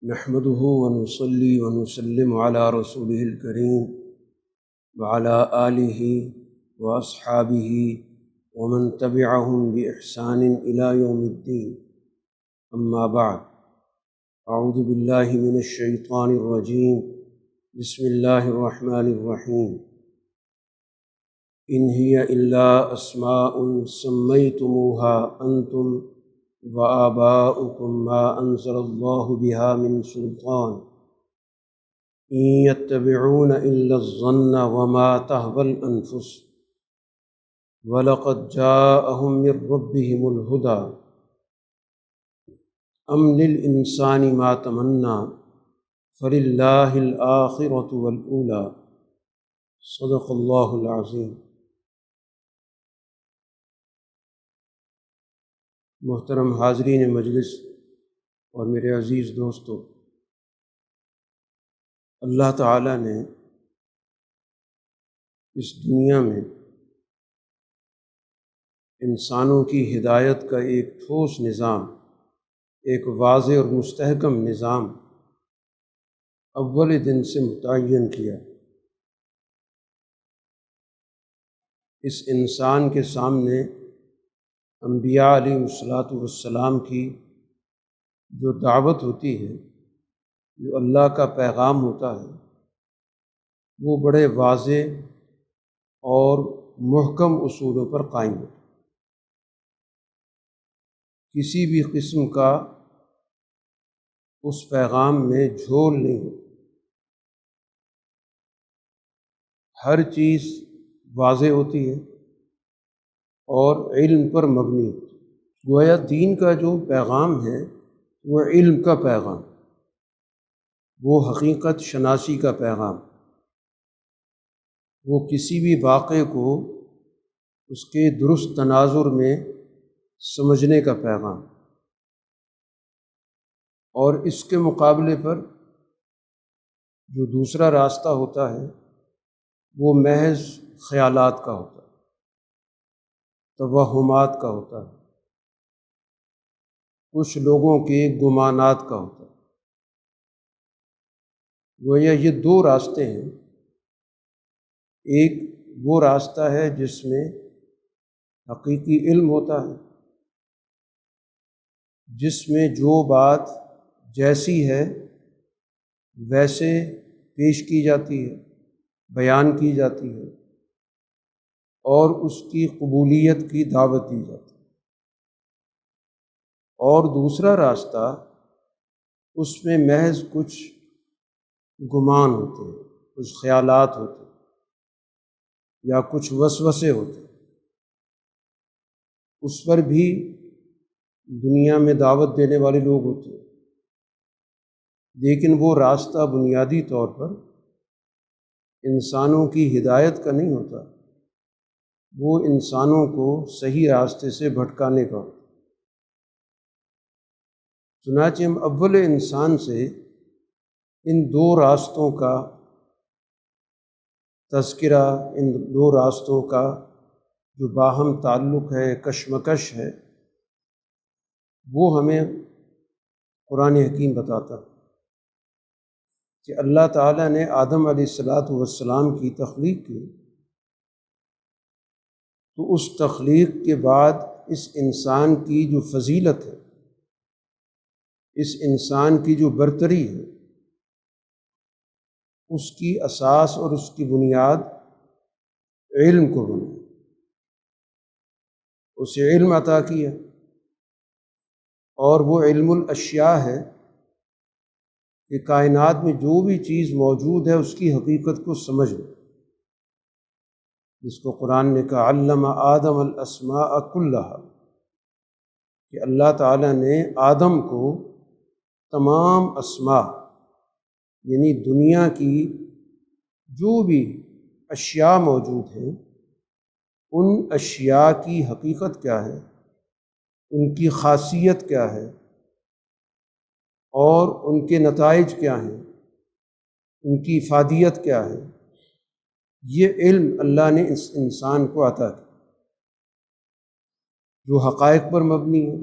نحمده ونصلي ونسلم على رسوله الكريم وعلى آله وأصحابه ومن تبعهم بإحسان إلى يوم الدين. أما بعد، أعوذ بالله من الشيطان الرجيم. بسم الله الرحمن الرحيم. إن هي إلا أسماء سميتموها أنتم وآباؤكم ما أنزل الله بها من سلطان إن يتبعون إلا الظن وما تهوى الأنفس ولقد جاءهم من ربهم الهدى أم للإنسان ما تمنى فلله الآخرة والأولى. صدق اللہ العظیم. محترم حاضرین مجلس اور میرے عزیز دوستو، اللہ تعالیٰ نے اس دنیا میں انسانوں کی ہدایت کا ایک ٹھوس نظام، ایک واضح اور مستحکم نظام اول دن سے متعین کیا. اس انسان کے سامنے انبیاء علیہ الصلاۃ کی جو دعوت ہوتی ہے، جو اللہ کا پیغام ہوتا ہے، وہ بڑے واضح اور محکم اصولوں پر قائم ہے. کسی بھی قسم کا اس پیغام میں جھول نہیں ہو، ہر چیز واضح ہوتی ہے اور علم پر مبنی ہوتی ہے. گویا دین کا جو پیغام ہے وہ علم کا پیغام، وہ حقیقت شناسی کا پیغام، وہ کسی بھی واقعے کو اس کے درست تناظر میں سمجھنے کا پیغام. اور اس کے مقابلے پر جو دوسرا راستہ ہوتا ہے وہ محض خیالات کا ہوتا ہے، توہمات کا ہوتا ہے، کچھ لوگوں کے گمانات کا ہوتا ہے. گویا یہ دو راستے ہیں. ایک وہ راستہ ہے جس میں حقیقی علم ہوتا ہے، جس میں جو بات جیسی ہے ویسے پیش کی جاتی ہے، بیان کی جاتی ہے اور اس کی قبولیت کی دعوت دی جاتی ہے. اور دوسرا راستہ، اس میں محض کچھ گمان ہوتے ہیں، کچھ خیالات ہوتے ہیں یا کچھ وسوسے ہوتے ہیں. اس پر بھی دنیا میں دعوت دینے والے لوگ ہوتے ہیں، لیکن وہ راستہ بنیادی طور پر انسانوں کی ہدایت کا نہیں ہوتا، وہ انسانوں کو صحیح راستے سے بھٹکانے کا ہوتا. چنانچہ ہم اول انسان سے ان دو راستوں کا تذکرہ، ان دو راستوں کا جو باہم تعلق ہے، کشمکش ہے، وہ ہمیں قرآن حکیم بتاتا کہ اللہ تعالیٰ نے آدم علیہ السلام کی تخلیق کی، تو اس تخلیق کے بعد اس انسان کی جو فضیلت ہے، اس انسان کی جو برتری ہے، اس کی اساس اور اس کی بنیاد علم کو بنا، اسے علم عطا کیا. اور وہ علم الاشیاء ہے کہ کائنات میں جو بھی چیز موجود ہے اس کی حقیقت کو سمجھ لو، جس کو قرآن نے کہا علم آدم الاسماء کلہا، کہ اللہ تعالیٰ نے آدم کو تمام اسماء، یعنی دنیا کی جو بھی اشیاء موجود ہیں، ان اشیاء کی حقیقت کیا ہے، ان کی خاصیت کیا ہے اور ان کے نتائج کیا ہیں، ان کی افادیت کیا ہے، یہ علم اللہ نے اس انسان کو عطا کیا، جو حقائق پر مبنی ہے.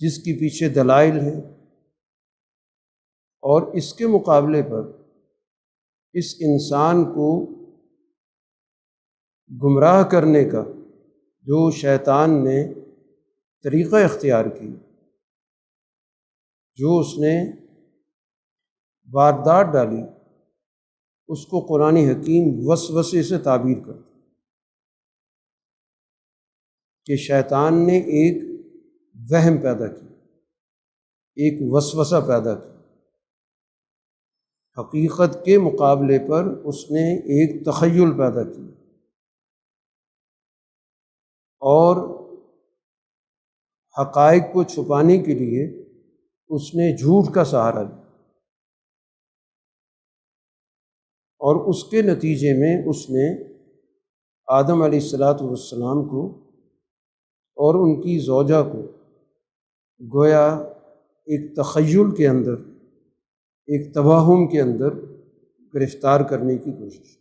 جس کے پیچھے دلائل ہیں، اور اس کے مقابلے پر اس انسان کو گمراہ کرنے کا جو شیطان نے طریقہ اختیار کی، جو اس نے واردات ڈالی، اس کو قرآن حکیم وسوسے سے تعبیر کرتا کہ شیطان نے ایک وہم پیدا کیا، ایک وسوسہ پیدا کیا، حقیقت کے مقابلے پر اس نے ایک تخیل پیدا کیا، اور حقائق کو چھپانے کے لیے اس نے جھوٹ کا سہارا لیا، اور اس کے نتیجے میں اس نے آدم علیہ السلام کو اور ان کی زوجہ کو گویا ایک تخیل کے اندر، ایک توہم کے اندر گرفتار کرنے کی کوشش،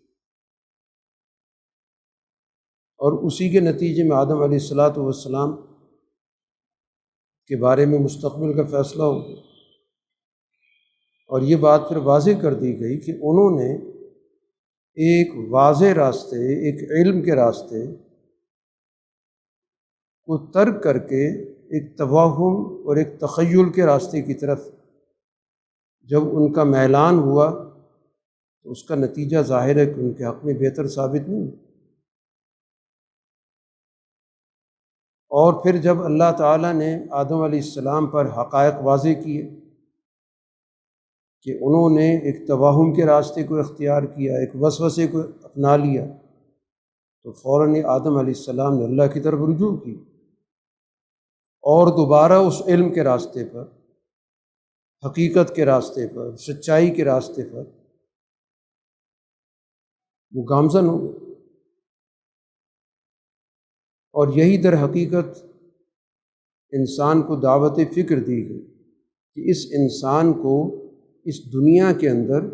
اور اسی کے نتیجے میں آدم علیہ السلام کے بارے میں مستقبل کا فیصلہ ہو گیا، اور یہ بات پھر واضح کر دی گئی کہ انہوں نے ایک واضح راستے، ایک علم کے راستے کو ترک کر کے ایک توہم اور ایک تخیل کے راستے کی طرف جب ان کا میلان ہوا تو اس کا نتیجہ ظاہر ہے کہ ان کے حق میں بہتر ثابت نہیں۔ اور پھر جب اللہ تعالیٰ نے آدم علیہ السلام پر حقائق واضح کیے کہ انہوں نے ایک توہم کے راستے کو اختیار کیا، ایک وسوسے کو اپنا لیا، تو فوراً آدم علیہ السلام نے اللہ کی طرف رجوع کی اور دوبارہ اس علم کے راستے پر، حقیقت کے راستے پر، سچائی کے راستے پر وہ گامزن ہو گئے۔ اور یہی در حقیقت انسان کو دعوت فکر دی گئی کہ اس انسان کو اس دنیا کے اندر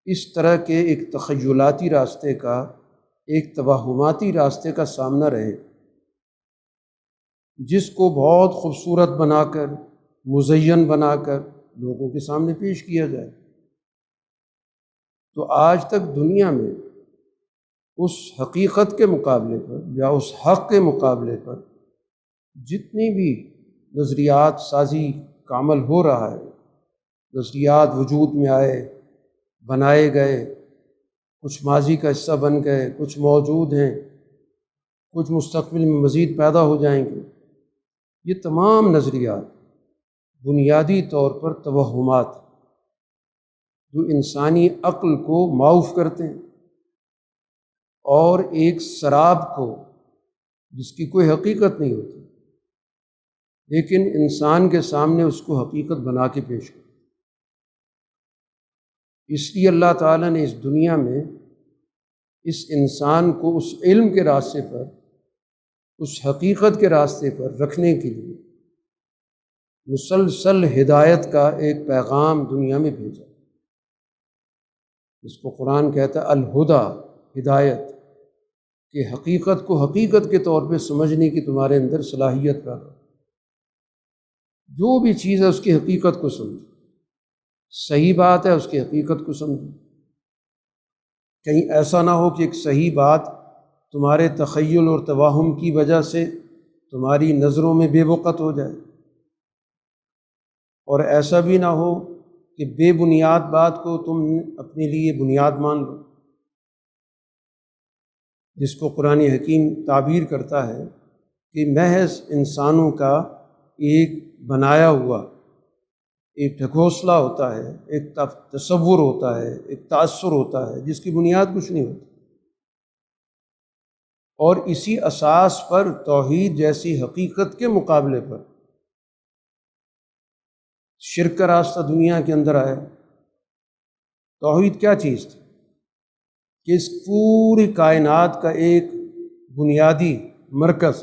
اس طرح کے ایک تخیلاتی راستے کا، ایک توہماتی راستے کا سامنا رہے، جس کو بہت خوبصورت بنا کر، مزین بنا کر لوگوں کے سامنے پیش کیا جائے۔ تو آج تک دنیا میں اس حقیقت کے مقابلے پر یا اس حق کے مقابلے پر جتنی بھی نظریات سازی کا عمل ہو رہا ہے، نظریات وجود میں آئے، بنائے گئے، کچھ ماضی کا حصہ بن گئے، کچھ موجود ہیں، کچھ مستقبل میں مزید پیدا ہو جائیں گے، یہ تمام نظریات بنیادی طور پر توہمات جو انسانی عقل کو معوف کرتے ہیں، اور ایک سراب کو جس کی کوئی حقیقت نہیں ہوتی، لیکن انسان کے سامنے اس کو حقیقت بنا کے پیش کرتے۔ اس لیے اللہ تعالیٰ نے اس دنیا میں اس انسان کو اس علم کے راستے پر، اس حقیقت کے راستے پر رکھنے کے لیے مسلسل ہدایت کا ایک پیغام دنیا میں بھیجا، اس کو قرآن کہتا ہے الہدیٰ، ہدایت، کہ حقیقت کو حقیقت کے طور پہ سمجھنے کی تمہارے اندر صلاحیت پیدا، جو بھی چیز ہے اس کی حقیقت کو سمجھو، صحیح بات ہے اس کی حقیقت کو سمجھو، کہیں ایسا نہ ہو کہ ایک صحیح بات تمہارے تخیل اور توہم کی وجہ سے تمہاری نظروں میں بے وقت ہو جائے، اور ایسا بھی نہ ہو کہ بے بنیاد بات کو تم اپنے لیے بنیاد مان لو، جس کو قرآن حکیم تعبیر کرتا ہے کہ محض انسانوں کا ایک بنایا ہوا ایک ڈھکوسلا ہوتا ہے، ایک تصور ہوتا ہے، ایک تأثر ہوتا ہے جس کی بنیاد کچھ نہیں ہوتی، اور اسی اساس پر توحید جیسی حقیقت کے مقابلے پر شرک کا راستہ دنیا کے اندر آیا۔ توحید کیا چیز تھی کہ اس پوری کائنات کا ایک بنیادی مرکز،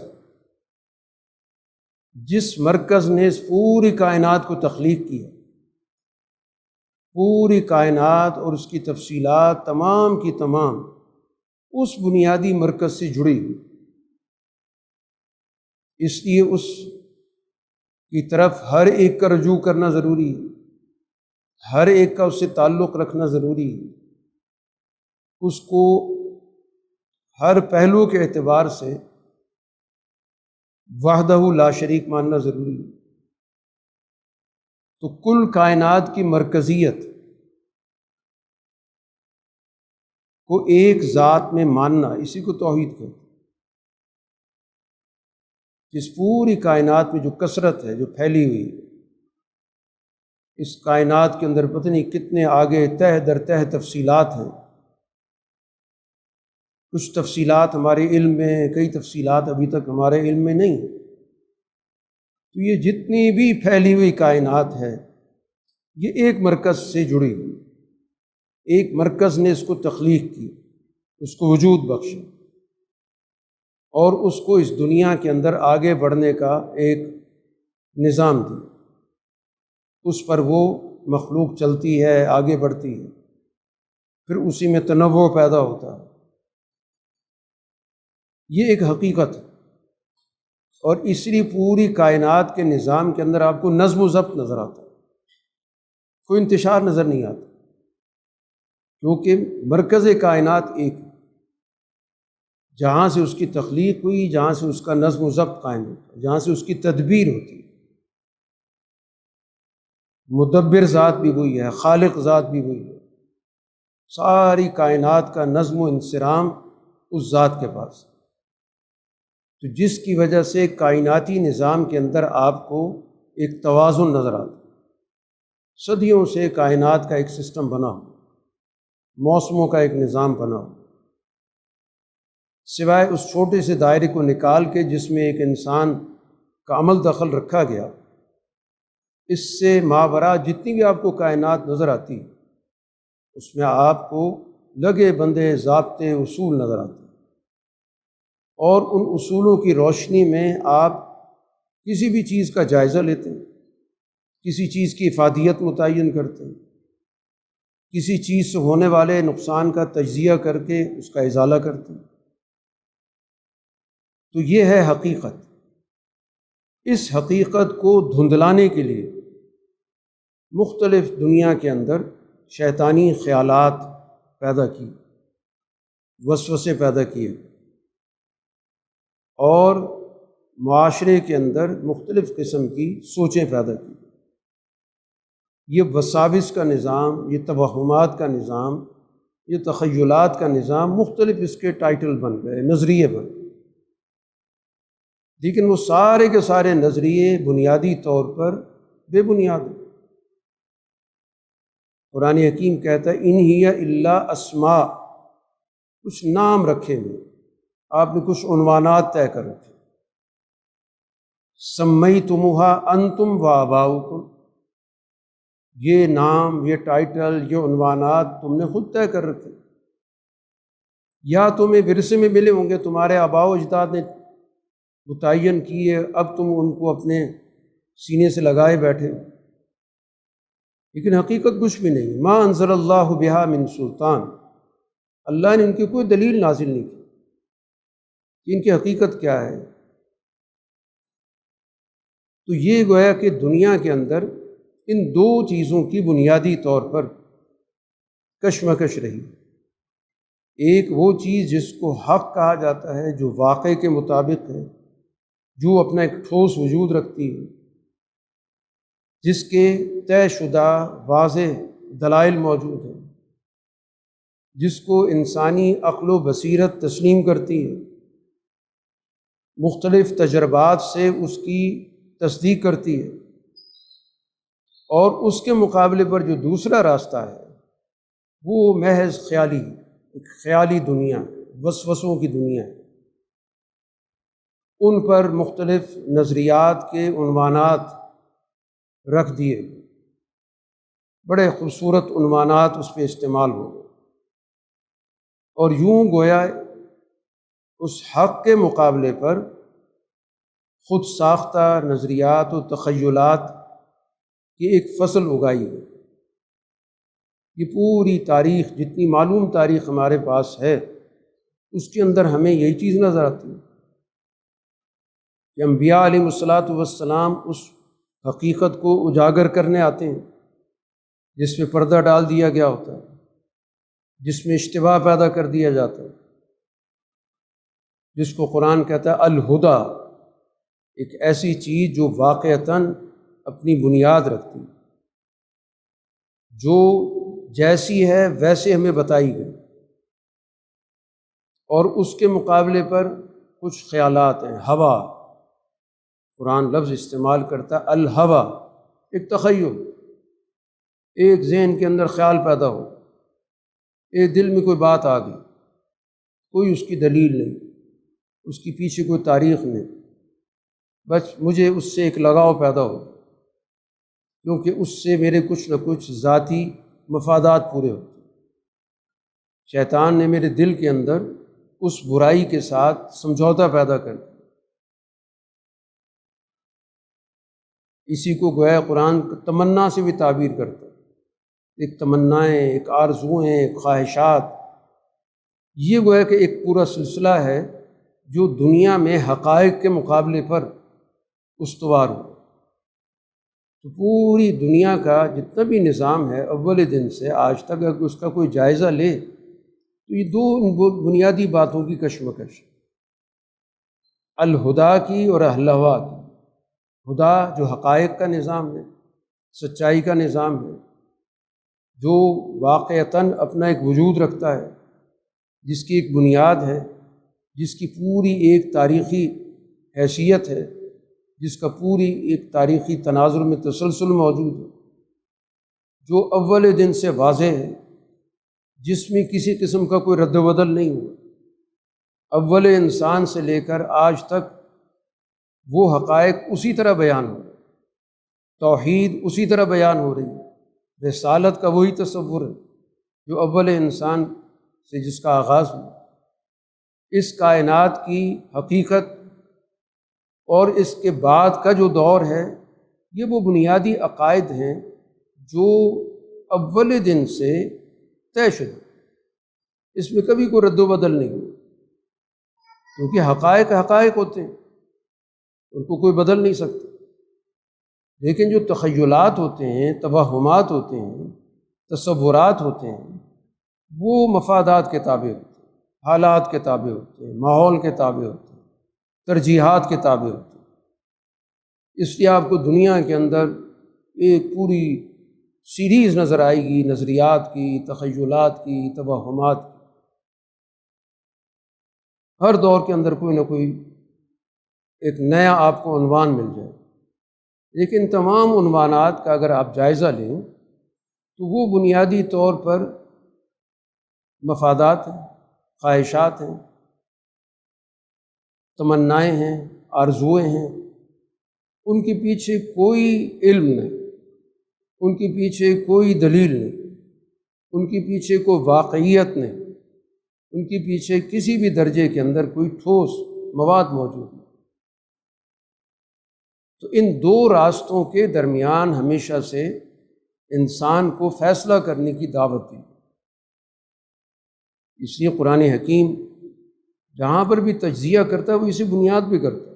جس مرکز نے اس پوری کائنات کو تخلیق کیا، پوری کائنات اور اس کی تفصیلات تمام کی تمام اس بنیادی مرکز سے جڑی ہوئی، اس لیے اس کی طرف ہر ایک کا رجوع کرنا ضروری ہے، ہر ایک کا اس سے تعلق رکھنا ضروری ہے، اس کو ہر پہلو کے اعتبار سے وحدہ لا شریک ماننا ضروری ہے۔ تو کل کائنات کی مرکزیت کو ایک ذات میں ماننا، اسی کو توحید کہتے ہیں۔ اس پوری کائنات میں جو کثرت ہے، جو پھیلی ہوئی ہے، اس کائنات کے اندر پتہ نہیں کتنے آگے تہ در تہ تفصیلات ہیں۔ کچھ تفصیلات ہمارے علم میں ہیں، کئی تفصیلات ابھی تک ہمارے علم میں نہیں ہیں۔ تو یہ جتنی بھی پھیلی ہوئی کائنات ہے، یہ ایک مرکز سے جڑی ہوئی، ایک مرکز نے اس کو تخلیق کی، اس کو وجود بخشا، اور اس کو اس دنیا کے اندر آگے بڑھنے کا ایک نظام دیا۔ اس پر وہ مخلوق چلتی ہے، آگے بڑھتی ہے، پھر اسی میں تنوع پیدا ہوتا ہے۔ یہ ایک حقیقت ہے، اور اس لیے پوری کائنات کے نظام کے اندر آپ کو نظم و ضبط نظر آتا ہے، کوئی انتشار نظر نہیں آتا، کیونکہ مرکز کائنات ایک ہے، جہاں سے اس کی تخلیق ہوئی، جہاں سے اس کا نظم و ضبط قائم ہوتا ہے، جہاں سے اس کی تدبیر ہوتی ہے۔ مدبر ذات بھی وہی ہے، خالق ذات بھی وہی ہے، ساری کائنات کا نظم و انصرام اس ذات کے پاس ہے۔ تو جس کی وجہ سے کائناتی نظام کے اندر آپ کو ایک توازن نظر آتا ہے۔ صدیوں سے کائنات کا ایک سسٹم بنا ہو، موسموں کا ایک نظام بنا ہو، سوائے اس چھوٹے سے دائرے کو نکال کے جس میں ایک انسان کا عمل دخل رکھا گیا، اس سے ماوراء جتنی بھی آپ کو کائنات نظر آتی ہے، اس میں آپ کو لگے بندے ضابطے اصول نظر آتے ہیں، اور ان اصولوں کی روشنی میں آپ کسی بھی چیز کا جائزہ لیتے ہیں، کسی چیز کی افادیت متعین کرتے ہیں، کسی چیز سے ہونے والے نقصان کا تجزیہ کر کے اس کا ازالہ کرتے ہیں۔ تو یہ ہے حقیقت۔ اس حقیقت کو دھندلانے کے لیے مختلف دنیا کے اندر شیطانی خیالات پیدا کیے، وسوسے پیدا کیے، اور معاشرے کے اندر مختلف قسم کی سوچیں پیدا کی۔ یہ وساوس کا نظام، یہ توہمات کا نظام، یہ تخیلات کا نظام، مختلف اس کے ٹائٹل بن گئے، نظریے بن گئے، لیکن وہ سارے کے سارے نظریے بنیادی طور پر بے بنیاد ہیں۔ قرآن حکیم کہتا ہے ان ہی الا اسماء، کچھ نام رکھے ہوئے، آپ نے کچھ عنوانات طے کر رکھے، سمیتموہا انتم و آباؤکم، یہ نام، یہ ٹائٹل، یہ عنوانات تم نے خود طے کر رکھے، یا تمہیں ورثے میں ملے ہوں گے، تمہارے آباء و اجداد نے متعین کیے، اب تم ان کو اپنے سینے سے لگائے بیٹھے، لیکن حقیقت کچھ بھی نہیں۔ ما انزل اللہ بہا من سلطان، اللہ نے ان کی کوئی دلیل نازل نہیں کی کہ ان کی حقیقت کیا ہے۔ تو یہ گویا کہ دنیا کے اندر ان دو چیزوں کی بنیادی طور پر کشمکش رہی۔ ایک وہ چیز جس کو حق کہا جاتا ہے، جو واقعے کے مطابق ہے، جو اپنا ایک ٹھوس وجود رکھتی ہے، جس کے طے شدہ واضح دلائل موجود ہیں، جس کو انسانی عقل و بصیرت تسلیم کرتی ہے، مختلف تجربات سے اس کی تصدیق کرتی ہے، اور اس کے مقابلے پر جو دوسرا راستہ ہے وہ محض خیالی، ایک خیالی دنیا، وسوسوں کی دنیا ہے۔ ان پر مختلف نظریات کے عنوانات رکھ دیے، بڑے خوبصورت عنوانات اس پہ استعمال ہو گئے، اور یوں گویا اس حق کے مقابلے پر خود ساختہ نظریات و تخیلات کی ایک فصل اگائی ہے۔ یہ پوری تاریخ، جتنی معلوم تاریخ ہمارے پاس ہے، اس کے اندر ہمیں یہی چیز نظر آتی ہے کہ انبیاء علیہ الصلاۃ والسلام اس حقیقت کو اجاگر کرنے آتے ہیں، جس پہ پردہ ڈال دیا گیا ہوتا ہے، جس میں اشتباہ پیدا کر دیا جاتا ہے، جس کو قرآن کہتا ہے الہدا، ایک ایسی چیز جو واقعتاً اپنی بنیاد رکھتی ہے، جو جیسی ہے ویسے ہمیں بتائی گئی، اور اس کے مقابلے پر کچھ خیالات ہیں، ہوا، قرآن لفظ استعمال کرتا ہے الہوا، ایک تخیل، ایک ذہن کے اندر خیال پیدا ہو، ایک دل میں کوئی بات آ گئی، کوئی اس کی دلیل نہیں، اس کی پیچھے کوئی تاریخ نہیں، بس مجھے اس سے ایک لگاؤ پیدا ہو، کیونکہ اس سے میرے کچھ نہ کچھ ذاتی مفادات پورے ہوتے ہیں۔ شیطان نے میرے دل کے اندر اس برائی کے ساتھ سمجھوتا پیدا کر دیا، اسی کو گویا قرآن تمنا سے بھی تعبیر کرتا ہے، ایک تمنائیں، ایک آرزوئیں، ایک خواہشات، یہ گویا کہ ایک پورا سلسلہ ہے جو دنیا میں حقائق کے مقابلے پر استوار ہو۔ تو پوری دنیا کا جتنا بھی نظام ہے اول دن سے آج تک اگر اس کا کوئی جائزہ لے تو یہ دو بنیادی باتوں کی کشمکش، الہدا کی اور الہوا کی۔ ہدا جو حقائق کا نظام ہے، سچائی کا نظام ہے، جو واقعتاً اپنا ایک وجود رکھتا ہے، جس کی ایک بنیاد ہے، جس کی پوری ایک تاریخی حیثیت ہے، جس کا پوری ایک تاریخی تناظر میں تسلسل موجود ہے، جو اول دن سے واضح ہے، جس میں کسی قسم کا کوئی رد و بدل نہیں ہوا، اول انسان سے لے کر آج تک وہ حقائق اسی طرح بیان ہو رہے ہیں، توحید اسی طرح بیان ہو رہی ہے، رسالت کا وہی تصور ہے جو اول انسان سے جس کا آغاز ہوا۔ اس کائنات کی حقیقت اور اس کے بعد کا جو دور ہے، یہ وہ بنیادی عقائد ہیں جو اول دن سے طے شدہ، اس میں کبھی کوئی رد و بدل نہیں ہوا، کیونکہ حقائق حقائق ہوتے ہیں، ان کو کوئی بدل نہیں سکتا۔ لیکن جو تخیلات ہوتے ہیں، توہمات ہوتے ہیں، تصورات ہوتے ہیں، وہ مفادات کے تابع ہوتے ہیں، حالات کے تابع ہوتے ہیں، ماحول کے تابع ہوتے ہیں، ترجیحات کے تابع ہوتے ہیں۔ اس لیے آپ کو دنیا کے اندر ایک پوری سیریز نظر آئے گی نظریات کی، تخیلات کی، توہمات کی۔ ہر دور کے اندر کوئی نہ کوئی ایک نیا آپ کو عنوان مل جائے، لیکن تمام عنوانات کا اگر آپ جائزہ لیں تو وہ بنیادی طور پر مفادات ہیں، خواہشات ہیں، تمنائیں ہیں، آرزوئیں ہیں، ان کے پیچھے کوئی علم نہیں، ان کے پیچھے کوئی دلیل نہیں، ان کے پیچھے کوئی واقعیت نہیں، ان کے پیچھے کسی بھی درجے کے اندر کوئی ٹھوس مواد موجود نہیں۔ تو ان دو راستوں کے درمیان ہمیشہ سے انسان کو فیصلہ کرنے کی دعوت دی۔ اس لیے قرآن حکیم جہاں پر بھی تجزیہ کرتا ہے وہ اسی بنیاد پہ کرتا ہے۔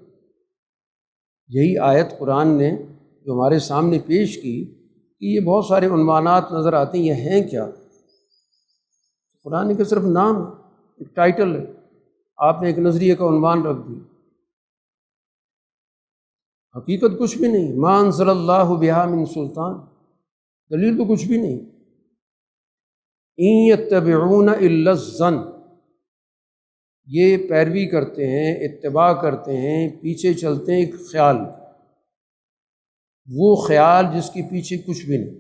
یہی آیت قرآن نے جو ہمارے سامنے پیش کی کہ یہ بہت سارے عنوانات نظر آتے ہیں، یہ ہیں کیا؟ قرآن کا صرف نام ہے، ایک ٹائٹل ہے، آپ نے ایک نظریے کا عنوان رکھ دیا، حقیقت کچھ بھی نہیں۔ ما انزل اللہ بہا من سلطان، دلیل تو کچھ بھی نہیں۔ ان یتبعون الا الظن، یہ پیروی کرتے ہیں، اتباع کرتے ہیں، پیچھے چلتے ہیں ایک خیال، وہ خیال جس کے پیچھے کچھ بھی نہیں،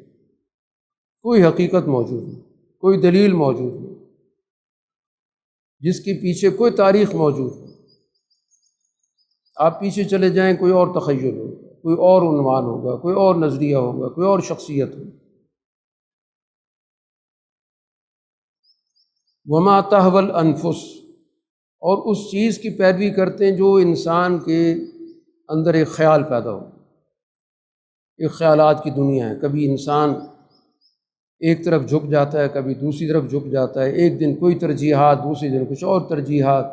کوئی حقیقت موجود نہیں، کوئی دلیل موجود نہیں، جس کے پیچھے کوئی تاریخ موجود نہیں۔ آپ پیچھے چلے جائیں، کوئی اور تخیل ہوگا، کوئی اور عنوان ہوگا، کوئی اور نظریہ ہوگا، کوئی اور شخصیت ہوگی۔ وما تہوی الانفس، اور اس چیز کی پیروی کرتے ہیں جو انسان کے اندر ایک خیال پیدا ہو، ایک خیالات کی دنیا ہے۔ کبھی انسان ایک طرف جھک جاتا ہے، کبھی دوسری طرف جھک جاتا ہے، ایک دن کوئی ترجیحات، دوسری دن کچھ اور ترجیحات،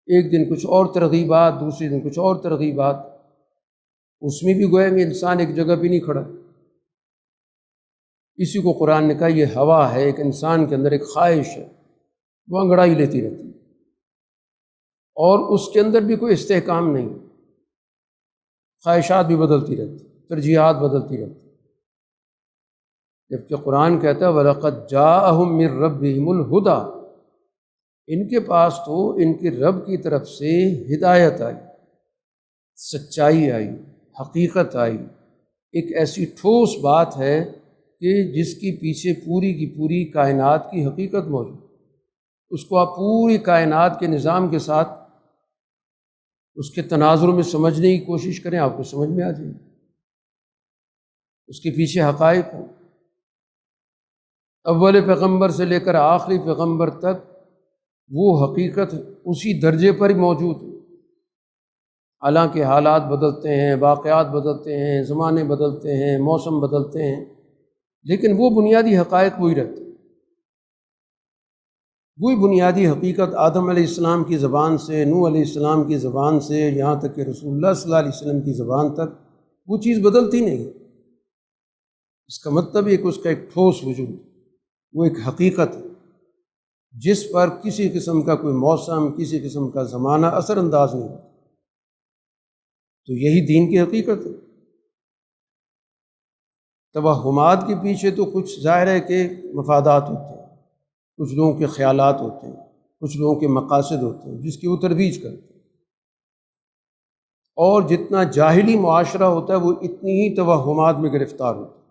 ایک دن کچھ اور ترغیبات، دوسری دن کچھ اور ترغیبات۔ اس میں بھی گویا کہ انسان ایک جگہ پہ نہیں کھڑا۔ اسی کو قرآن نے کہا یہ ہوا ہے، ایک انسان کے اندر ایک خواہش ہے، وہ انگڑائی لیتی رہتی ہے، اور اس کے اندر بھی کوئی استحکام نہیں، خواہشات بھی بدلتی رہتی، ترجیحات بدلتی رہتی، جبکہ قرآن کہتا ہے وَلَقَدْ جَاءَهُم مِّن رَّبِّهِمُ الْهُدَىٰ، ان کے پاس تو ان کے رب کی طرف سے ہدایت آئی، سچائی آئی، حقیقت آئی، ایک ایسی ٹھوس بات ہے کہ جس کی پیچھے پوری کی پوری کائنات کی حقیقت موجود، اس کو آپ پوری کائنات کے نظام کے ساتھ اس کے تناظر میں سمجھنے کی کوشش کریں، آپ کو سمجھ میں آ جائے گی، اس کے پیچھے حقائق ہیں۔ اول پیغمبر سے لے کر آخری پیغمبر تک وہ حقیقت اسی درجے پر ہی موجود ہے، حالانکہ حالات بدلتے ہیں، واقعات بدلتے ہیں، زمانے بدلتے ہیں، موسم بدلتے ہیں، لیکن وہ بنیادی حقائق وہی رہتے ہیں۔ وہی بنیادی حقیقت آدم علیہ السلام کی زبان سے، نوح علیہ السلام کی زبان سے، یہاں تک کہ رسول اللہ صلی اللہ علیہ وسلم کی زبان تک وہ چیز بدلتی نہیں۔ اس کا مطلب یہ کہ اس کا ایک ٹھوس وجود، وہ ایک حقیقت ہے جس پر کسی قسم کا کوئی موسم، کسی قسم کا زمانہ اثر انداز نہیں ہوتا۔ تو یہی دین کی حقیقت ہے۔ توہمات کے پیچھے تو کچھ ظاہر ہے کہ مفادات ہوتے ہیں، کچھ لوگوں کے خیالات ہوتے ہیں، کچھ لوگوں کے مقاصد ہوتے ہیں جس کی وہ ترویج کرتے ہیں، اور جتنا جاہلی معاشرہ ہوتا ہے وہ اتنی ہی توہمات میں گرفتار ہوتا ہے،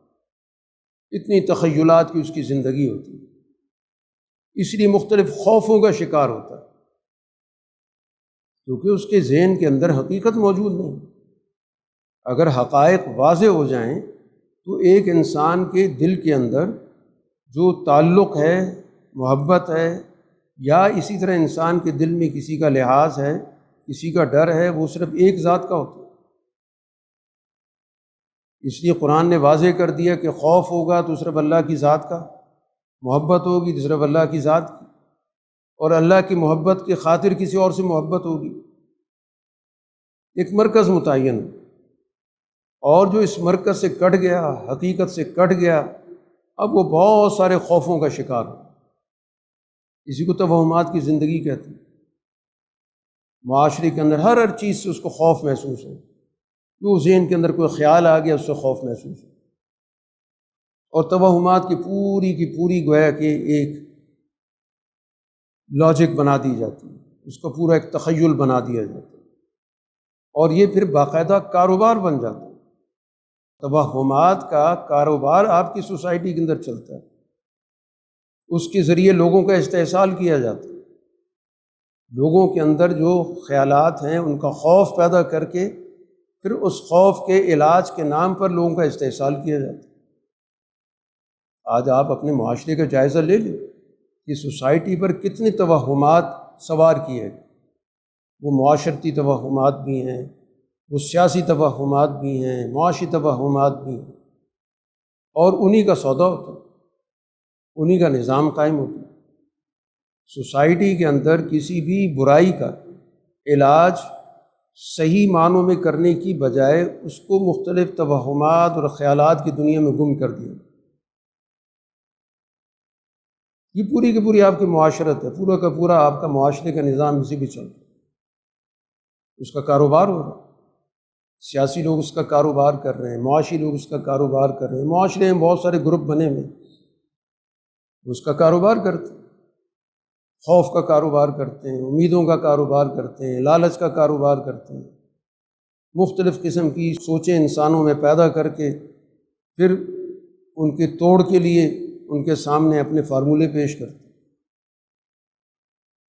اتنی تخیلات کی اس کی زندگی ہوتی ہے، اس لیے مختلف خوفوں کا شکار ہوتا ہے، کیونکہ اس کے ذہن کے اندر حقیقت موجود نہیں۔ اگر حقائق واضح ہو جائیں تو ایک انسان کے دل کے اندر جو تعلق ہے، محبت ہے، یا اسی طرح انسان کے دل میں کسی کا لحاظ ہے، کسی کا ڈر ہے، وہ صرف ایک ذات کا ہوتا ہے۔ اس لیے قرآن نے واضح کر دیا کہ خوف ہوگا تو صرف اللہ کی ذات کا، محبت ہوگی تو صرف اللہ کی ذات کی، اور اللہ کی محبت کی خاطر کسی اور سے محبت ہوگی، ایک مرکز متعین، اور جو اس مرکز سے کٹ گیا، حقیقت سے کٹ گیا، اب وہ بہت سارے خوفوں کا شکار ہو۔ اسی کو توہمات کی زندگی کہتے ہیں۔ معاشرے کے اندر ہر چیز سے اس کو خوف محسوس ہو، جو ذہن کے اندر کوئی خیال آ گیا اس سے خوف محسوس ہو، اور توہمات کی پوری گویا کہ ایک لاجک بنا دی جاتی ہے، اس کا پورا ایک تخیل بنا دیا جاتا ہے، اور یہ پھر باقاعدہ کاروبار بن جاتا ہے۔ توہمات کا کاروبار آپ کی سوسائٹی کے اندر چلتا ہے، اس کے ذریعے لوگوں کا استحصال کیا جاتا ہے، لوگوں کے اندر جو خیالات ہیں ان کا خوف پیدا کر کے پھر اس خوف کے علاج کے نام پر لوگوں کا استحصال کیا جاتا ہے۔ آج آپ اپنے معاشرے کا جائزہ لے لیں کہ سوسائٹی پر کتنے توہمات سوار کیے ہیں، وہ معاشرتی توہمات بھی ہیں، وہ سیاسی توہمات بھی ہیں، معاشی توہمات بھی ہیں، اور انہی کا سودا ہوتا ہے، انہی کا نظام قائم ہوتا ہے۔ سوسائٹی کے اندر کسی بھی برائی کا علاج صحیح معنوں میں کرنے کی بجائے اس کو مختلف توہمات اور خیالات کی دنیا میں گم کر دیا۔ یہ پوری کی پوری آپ کی معاشرت ہے، پورا کا پورا آپ کا معاشرے کا نظام اسی بھی چل رہا ہے، اس کا کاروبار ہو رہا ہے، سیاسی لوگ اس کا کاروبار کر رہے ہیں، معاشی لوگ اس کا کاروبار کر رہے ہیں، معاشرے میں بہت سارے گروپ بنے ہوئے اس کا کاروبار کرتے ہیں، خوف کا کاروبار کرتے ہیں، امیدوں کا کاروبار کرتے ہیں، لالچ کا کاروبار کرتے ہیں، مختلف قسم کی سوچیں انسانوں میں پیدا کر کے پھر ان کے توڑ کے لیے ان کے سامنے اپنے فارمولے پیش کرتے ہیں۔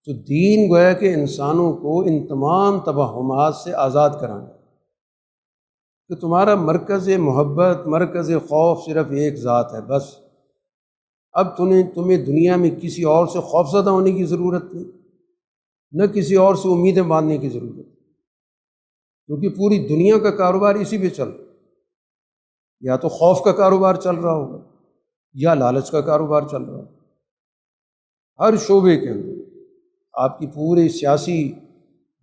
تو دین گویا کہ انسانوں کو ان تمام توہمات سے آزاد کرانا کہ تمہارا مرکز محبت، مرکز خوف صرف ایک ذات ہے، بس اب تمہیں دنیا میں کسی اور سے خوف زدہ ہونے کی ضرورت نہیں، نہ کسی اور سے امیدیں باندھنے کی ضرورت، کیونکہ پوری دنیا کا کاروبار اسی پہ چل رہا ہے، یا تو خوف کا کاروبار چل رہا ہوگا یا لالچ کا کاروبار چل رہا ہے۔ ہر شعبے کے اندر آپ کی پوری سیاسی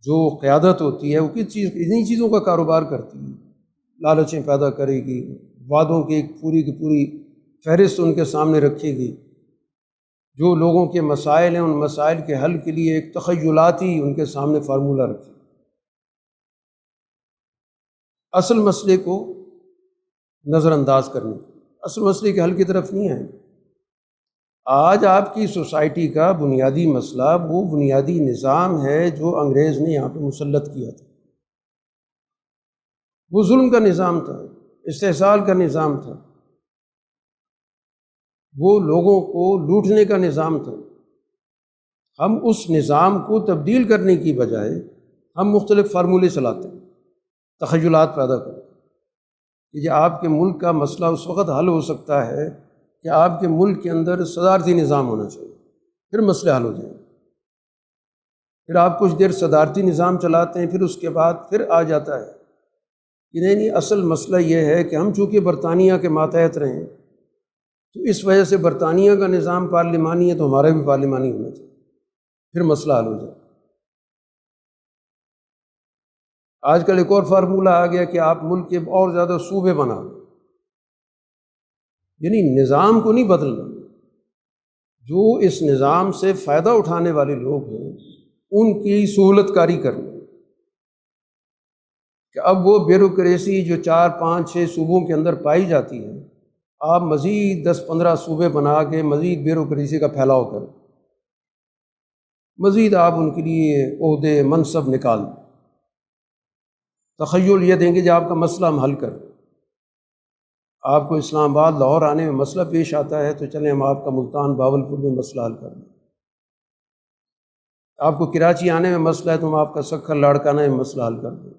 جو قیادت ہوتی ہے وہ کس چیز، انہی چیزوں کا کاروبار کرتی ہے، لالچیں پیدا کرے گی، وعدوں کی ایک پوری کی پوری فہرست ان کے سامنے رکھے گی، جو لوگوں کے مسائل ہیں ان مسائل کے حل کے لیے ایک تخیلاتی ان کے سامنے فارمولہ رکھے، اصل مسئلے کو نظر انداز کرنے، اصل مسئلے کے حل کی طرف نہیں آئیں۔ آج آپ کی سوسائٹی کا بنیادی مسئلہ وہ بنیادی نظام ہے جو انگریز نے یہاں پہ مسلط کیا تھا۔ وہ ظلم کا نظام تھا، استحصال کا نظام تھا، وہ لوگوں کو لوٹنے کا نظام تھا۔ ہم اس نظام کو تبدیل کرنے کی بجائے ہم مختلف فارمولے چلاتے ہیں، تخیلات پیدا کرتے ہیں کہ یہ آپ کے ملک کا مسئلہ اس وقت حل ہو سکتا ہے کہ آپ کے ملک کے اندر صدارتی نظام ہونا چاہیے، پھر مسئلے حل ہو جائیں گے۔ پھر آپ کچھ دیر صدارتی نظام چلاتے ہیں، پھر اس کے بعد پھر آ جاتا ہے کہ نہیں اصل مسئلہ یہ ہے کہ ہم چونکہ برطانیہ کے ماتحت رہے ہیں تو اس وجہ سے برطانیہ کا نظام پارلیمانی ہے تو ہمارا بھی پارلیمانی ہونا چاہیے، پھر مسئلہ حل ہو جائے۔ آج کل ایک اور فارمولہ آ گیا کہ آپ ملک کے اور زیادہ صوبے بنا لیں، یعنی نظام کو نہیں بدلنا، جو اس نظام سے فائدہ اٹھانے والے لوگ ہیں ان کی سہولت کاری کرنا، کہ اب وہ بیوروکریسی جو 4 5 6 صوبوں کے اندر پائی جاتی ہے، آپ مزید 10 15 صوبے بنا کے مزید بیوروکریسی کا پھیلاؤ کریں، مزید آپ ان کے لیے عہدے منصب نکال دیں، تخیل یہ دیں گے جو آپ کا مسئلہ ہم حل کریں۔ آپ کو اسلام آباد لاہور آنے میں مسئلہ پیش آتا ہے تو چلیں ہم آپ کا ملتان باولپور میں مسئلہ حل کر دیں، آپ کو کراچی آنے میں مسئلہ ہے تو ہم آپ کا سکھر لاڑکانہ میں مسئلہ حل کر دیں،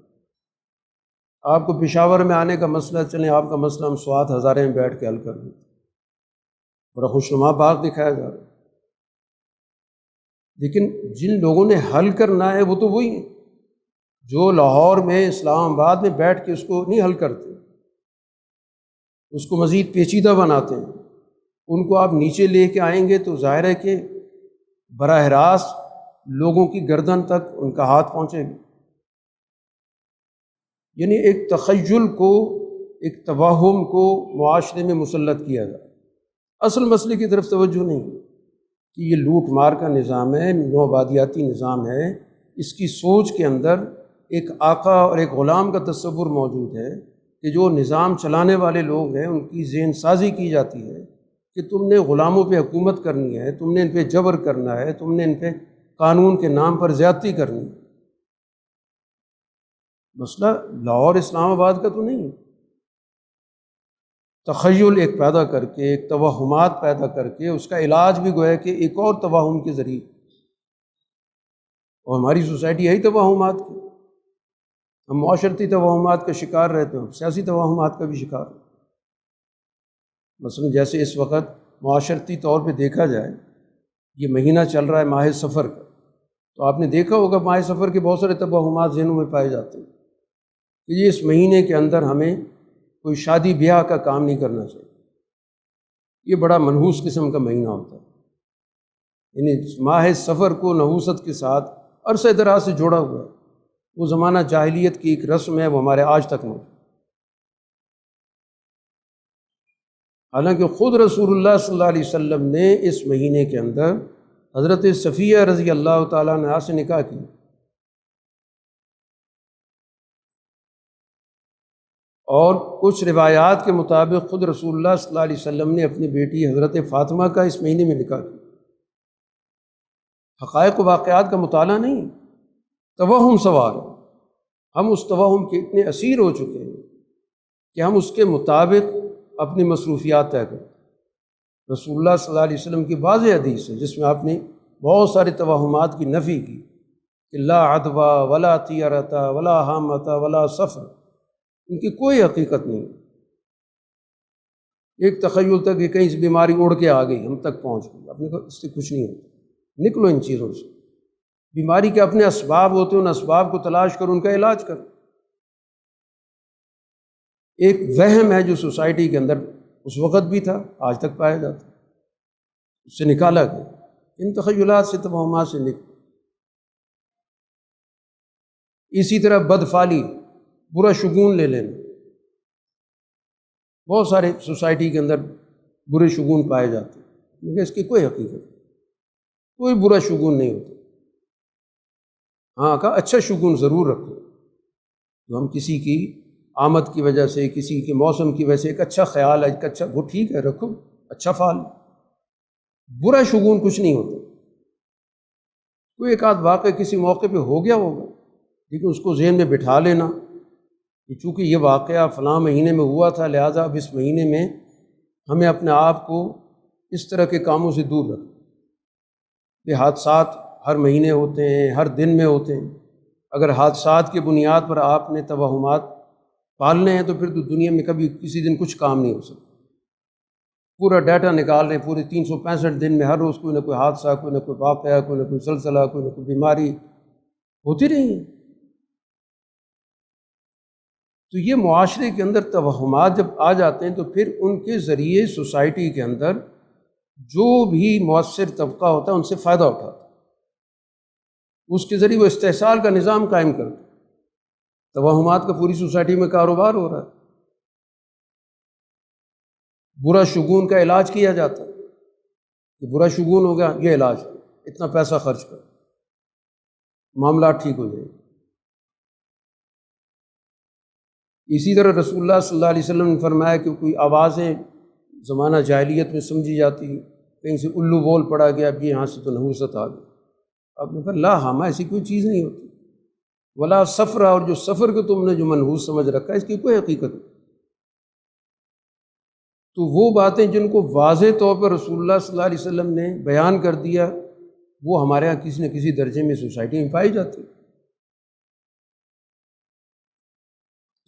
آپ کو پشاور میں آنے کا مسئلہ ہے چلیں آپ کا مسئلہ ہم سوات ہزارے میں بیٹھ کے حل کر دیں، بڑا خوشنما باغ دکھایا جا رہا ہے۔ لیکن جن لوگوں نے حل کرنا ہے وہ تو وہی ہیں جو لاہور میں اسلام آباد میں بیٹھ کے اس کو نہیں حل کرتے، اس کو مزید پیچیدہ بناتے ہیں۔ ان کو آپ نیچے لے کے آئیں گے تو ظاہر ہے کہ براہ راست لوگوں کی گردن تک ان کا ہاتھ پہنچے گا۔ یعنی ایک تخیل کو، ایک توہم کو معاشرے میں مسلط کیا جائے، اصل مسئلے کی طرف توجہ نہیں ہے کہ یہ لوٹ مار کا نظام ہے، نوآبادیاتی نظام ہے، اس کی سوچ کے اندر ایک آقا اور ایک غلام کا تصور موجود ہے کہ جو نظام چلانے والے لوگ ہیں ان کی ذہن سازی کی جاتی ہے کہ تم نے غلاموں پہ حکومت کرنی ہے، تم نے ان پہ جبر کرنا ہے، تم نے ان پہ قانون کے نام پر زیادتی کرنی ہے۔ مسئلہ لاہور اسلام آباد کا تو نہیں ہے۔ تخیل ایک پیدا کر کے، ایک توہمات پیدا کر کے اس کا علاج بھی گویا کہ ایک اور توہم کے ذریعے، اور ہماری سوسائٹی یہی توہمات کی، ہم معاشرتی توہمات کا شکار رہتے ہیں، سیاسی توہمات کا بھی شکار ہیں۔ مثلا جیسے اس وقت معاشرتی طور پہ دیکھا جائے، یہ مہینہ چل رہا ہے ماہ سفر کا، تو آپ نے دیکھا ہوگا ماہ سفر کے بہت سارے توہمات ذہنوں میں پائے جاتے ہیں کہ یہ اس مہینے کے اندر ہمیں کوئی شادی بیاہ کا کام نہیں کرنا چاہیے، یہ بڑا منحوس قسم کا مہینہ ہوتا ہے۔ یعنی ماہ سفر کو نحوست کے ساتھ عرصہ دراز سے جوڑا ہوا ہے، وہ زمانہ جاہلیت کی ایک رسم ہے، وہ ہمارے آج تک موجود۔ حالانکہ خود رسول اللہ صلی اللہ علیہ وسلم نے اس مہینے کے اندر حضرت صفیہ رضی اللہ تعالیٰ عنہا سے نکاح کی، اور کچھ روایات کے مطابق خود رسول اللہ صلی اللہ علیہ وسلم نے اپنی بیٹی حضرت فاطمہ کا اس مہینے میں نکاح کیا۔ حقائق و واقعات کا مطالعہ نہیں، توہم سوار ہے۔ ہم اس توہم کے اتنے اسیر ہو چکے ہیں کہ ہم اس کے مطابق اپنی مصروفیات طے کریں۔ رسول اللہ صلی اللہ علیہ وسلم کی واضح حدیث ہے جس میں آپ نے بہت سارے توہمات کی نفی کی کہ لا عدوہ ولا طیرۃ ولا حامۃ ولا سفر، ان کی کوئی حقیقت نہیں۔ ایک تخیل تک کہ کہیں بیماری اڑ کے آ گئی، ہم تک پہنچ گئی، اپنے کو اس سے کچھ نہیں ہوتا، نکلو ان چیزوں سے۔ بیماری کے اپنے اسباب ہوتے ہیں، ان اسباب کو تلاش کرو، ان کا علاج کرو۔ ایک وہم ہے جو سوسائٹی کے اندر اس وقت بھی تھا، آج تک پایا جاتا ہے، اس سے نکالا گیا، ان تخیلات سے، توہمات سے نکل۔ اسی طرح بدفعلی، برا شگون لے لینا، بہت سارے سوسائٹی کے اندر برے شگون پائے جاتے ہیں، لیکن اس کی کوئی حقیقت نہیں، کوئی برا شگون نہیں ہوتا۔ ہاں کہا اچھا شگون ضرور رکھو، جو ہم کسی کی آمد کی وجہ سے، کسی کے موسم کی وجہ سے ایک اچھا خیال ہے، ایک اچھا وہ ٹھیک ہے رکھو، اچھا فعال، برا شگون کچھ نہیں ہوتا۔ کوئی ایک آدھ واقعہ کسی موقع پہ ہو گیا ہوگا، لیکن اس کو ذہن میں بٹھا لینا کہ چونکہ یہ واقعہ فلاں مہینے میں ہوا تھا، لہٰذا اب اس مہینے میں ہمیں اپنے آپ کو اس طرح کے کاموں سے دور رکھنا۔ یہ حادثات ہر مہینے ہوتے ہیں، ہر دن میں ہوتے ہیں۔ اگر حادثات کی بنیاد پر آپ نے توہمات پالنے ہیں تو پھر تو دنیا میں کبھی کسی دن کچھ کام نہیں ہو سکتا۔ پورا ڈیٹا نکال رہے ہیں، پورے 365 دن میں ہر روز کوئی نہ کوئی حادثہ، کوئی نہ کوئی واقعہ، کوئی نہ کوئی زلزلہ، کوئی نہ کوئی بیماری ہوتی رہی ہے۔ تو یہ معاشرے کے اندر توہمات جب آ جاتے ہیں تو پھر ان کے ذریعے سوسائٹی کے اندر جو بھی مؤثر طبقہ ہوتا ہے ان سے فائدہ اٹھاتا ہے، اس کے ذریعے وہ استحصال کا نظام قائم کرتا ہے۔ توہمات کا پوری سوسائٹی میں کاروبار ہو رہا ہے، برا شگون کا علاج کیا جاتا ہے کہ برا شگون ہو گیا، یہ علاج ہے، اتنا پیسہ خرچ کر، معاملات ٹھیک ہو جائے۔ اسی طرح رسول اللہ صلی اللہ علیہ وسلم نے فرمایا کہ کوئی آوازیں زمانہ جاہلیت میں سمجھی جاتی، کہیں سے الو بول پڑا گیا، اب یہ یہاں سے تو نحوست آ گئی۔ آپ نے کہا لا ہمہ ایسی کوئی چیز نہیں ہوتی، ولا سفر، اور جو سفر کو تم نے جو منحوس سمجھ رکھا ہے اس کی کوئی حقیقت نہیں۔ تو وہ باتیں جن کو واضح طور پر رسول اللہ صلی اللہ علیہ وسلم نے بیان کر دیا، وہ ہمارے یہاں کسی نہ کسی درجے میں سوسائٹی میں پائی جاتی۔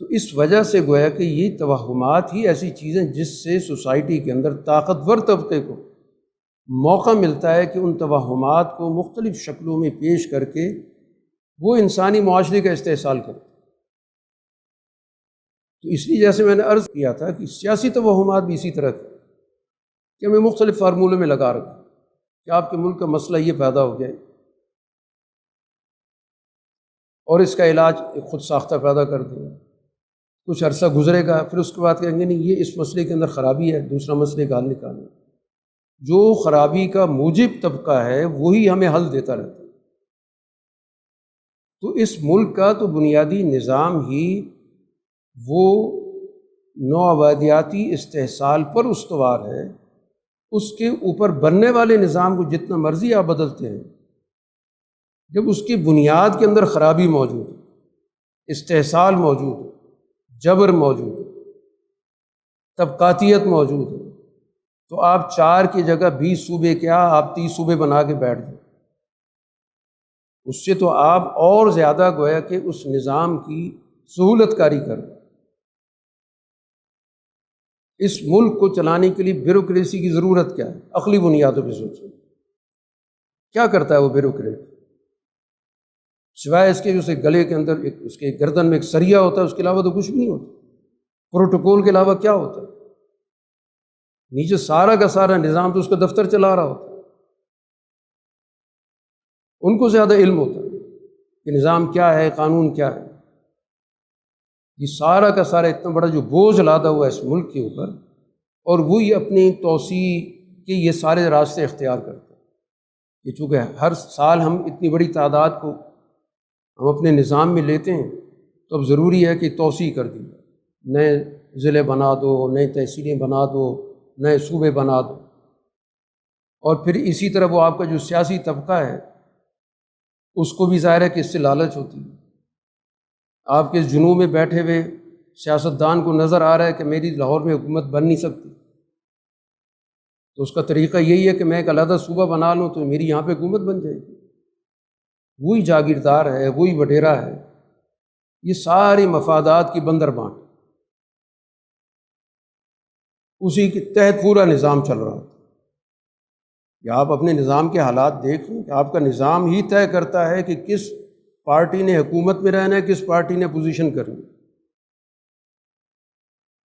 تو اس وجہ سے گویا کہ یہ توہمات ہی ایسی چیزیں جس سے سوسائٹی کے اندر طاقتور طبقے کو موقع ملتا ہے کہ ان توہمات کو مختلف شکلوں میں پیش کر کے وہ انسانی معاشرے کا استحصال کرے۔ تو اس لیے جیسے میں نے عرض کیا تھا کہ سیاسی توہمات بھی اسی طرح تھے کہ ہمیں مختلف فارمولوں میں لگا رکھا کہ آپ کے ملک کا مسئلہ یہ پیدا ہو گیا اور اس کا علاج ایک خود ساختہ پیدا کر دیں گے، کچھ عرصہ گزرے گا، پھر اس کے بعد کہیں گے نہیں یہ اس مسئلے کے اندر خرابی ہے، دوسرا مسئلے کا حل نکالیں۔ جو خرابی کا موجب طبقہ ہے وہی ہمیں حل دیتا رہتا ہے۔ تو اس ملک کا تو بنیادی نظام ہی وہ نوآبادیاتی استحصال پر استوار ہے۔ اس کے اوپر بننے والے نظام کو جتنا مرضی آپ بدلتے ہیں، جب اس کی بنیاد کے اندر خرابی موجود ہے، استحصال موجود ہے، جبر موجود ہے، طبقاتیت موجود ہے، تو آپ 4 کی جگہ 20 صوبے کیا آپ 30 صوبے بنا کے بیٹھ جائیں، اس سے تو آپ اور زیادہ گویا کہ اس نظام کی سہولت کاری کر رہے ہیں۔ اس ملک کو چلانے کے لیے بیوروکریسی کی ضرورت کیا ہے؟ عقلی بنیادوں پہ سوچیں، کیا کرتا ہے وہ بیوروکریٹ؟ سوائے اس کے اسے گلے کے اندر اس کے گردن میں ایک سریا ہوتا ہے، اس کے علاوہ تو کچھ بھی نہیں ہوتا۔ پروٹوکول کے علاوہ کیا ہوتا ہے؟ نیچے سارا کا سارا نظام تو اس کا دفتر چلا رہا ہوتا ہے، ان کو زیادہ علم ہوتا ہے کہ نظام کیا ہے، قانون کیا ہے۔ یہ سارا کا سارا اتنا بڑا جو بوجھ لادا ہوا ہے اس ملک کے اوپر، اور وہی اپنی توسیع کے یہ سارے راستے اختیار کرتے ہیں کہ چونکہ ہر سال ہم اتنی بڑی تعداد کو ہم اپنے نظام میں لیتے ہیں تو اب ضروری ہے کہ توسیع کر دی جائے، نئے ضلع بنا دو، نئے تحصیلیں بنا دو، نئے صوبے بنا دو۔ اور پھر اسی طرح وہ آپ کا جو سیاسی طبقہ ہے اس کو بھی ظاہر ہے کہ اس سے لالچ ہوتی ہے۔ آپ کے جنوب میں بیٹھے ہوئے سیاستدان کو نظر آ رہا ہے کہ میری لاہور میں حکومت بن نہیں سکتی، تو اس کا طریقہ یہی ہے کہ میں ایک علیحدہ صوبہ بنا لوں تو میری یہاں پہ حکومت بن جائے گی۔ وہی جاگیردار ہے، وہی وڈیرا ہے، یہ سارے مفادات کی بندر بانٹ، اسی کے تحت پورا نظام چل رہا ہے۔ کہ آپ اپنے نظام کے حالات دیکھ لیں کہ آپ کا نظام ہی طے کرتا ہے کہ کس پارٹی نے حکومت میں رہنا ہے، کس پارٹی نے پوزیشن کرنی ہے۔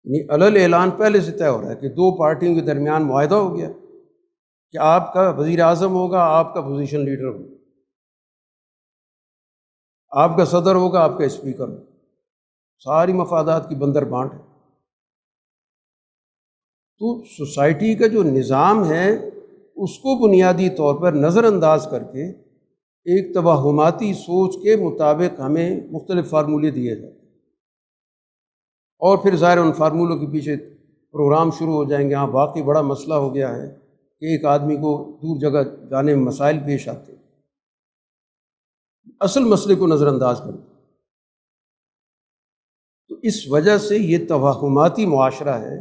یعنی علل اعلان پہلے سے طے ہو رہا ہے کہ 2 پارٹیوں کے درمیان معاہدہ ہو گیا کہ آپ کا وزیر اعظم ہوگا، آپ کا پوزیشن لیڈر ہوگا، آپ کا صدر ہوگا، آپ کا اسپیکر ہوگا، ساری مفادات کی بندر بانٹ ہے۔ تو سوسائٹی کا جو نظام ہے اس کو بنیادی طور پر نظر انداز کر کے ایک توہماتی سوچ کے مطابق ہمیں مختلف فارمولے دیے جاتے ہیں، اور پھر ظاہر ان فارمولوں کے پیچھے پروگرام شروع ہو جائیں گے۔ ہاں واقعی بڑا مسئلہ ہو گیا ہے کہ ایک آدمی کو دور جگہ جانے میں مسائل پیش آتے ہیں، اصل مسئلے کو نظر انداز کرتے ہیں۔ تو اس وجہ سے یہ توہماتی معاشرہ ہے،